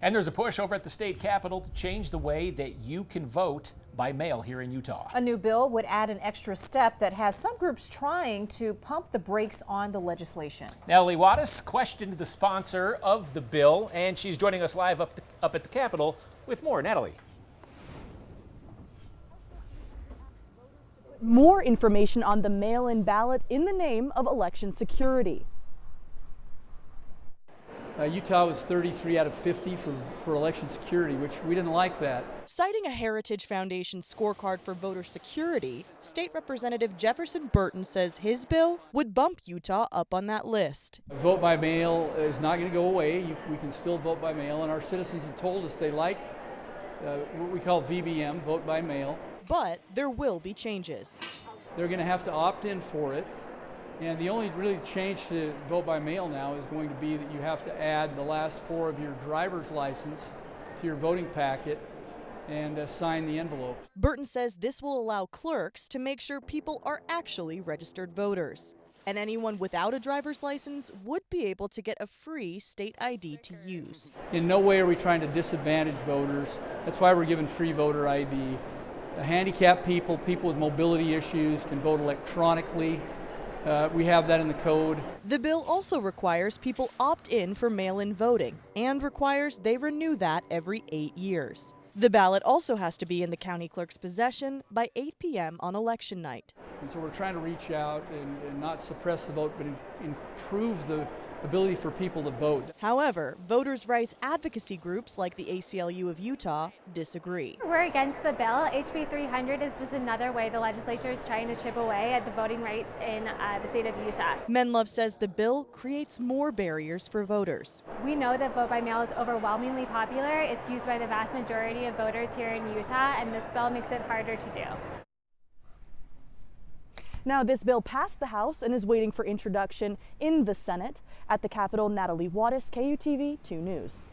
And there's a push over at the state capitol to change the way that you can vote by mail here in Utah. A new bill would add an extra step that has some groups trying to pump the brakes on the legislation. Natalie Wattis questioned the sponsor of the bill, and she's joining us live up at the Capitol with more. Natalie. More information on the mail-in ballot in the name of election security. Utah was 33 out of 50 for election security, which we didn't like that. Citing a Heritage Foundation scorecard for voter security, State Representative Jefferson Burton says his bill would bump Utah up on that list. Vote by mail is not going to go away. We can still vote by mail, and our citizens have told us they like what we call VBM, vote by mail. But there will be changes. They're going to have to opt in for it. And the only really change to vote by mail now is going to be that you have to add the last 4 of your driver's license to your voting packet and sign the envelope. Burton says this will allow clerks to make sure people are actually registered voters. And anyone without a driver's license would be able to get a free state ID to use. In no way are we trying to disadvantage voters. That's why we're giving free voter ID. Handicapped people, people with mobility issues can vote electronically. We have that in the code. The bill also requires people opt in for mail-in voting and requires they renew that every 8 years. The ballot also has to be in the county clerk's possession by 8 p.m. on election night. And so we're trying to reach out and not suppress the vote, but improve the ability for people to vote. However, voters' rights advocacy groups like the ACLU of Utah disagree. We're against the bill. HB 300 is just another way the legislature is trying to chip away at the voting rights in the state of Utah. Menlove says the bill creates more barriers for voters. We know that vote by mail is overwhelmingly popular. It's used by the vast majority of voters here in Utah, and this bill makes it harder to do. Now, this bill passed the House and is waiting for introduction in the Senate. At the Capitol, Natalie Wattis, KUTV 2 News.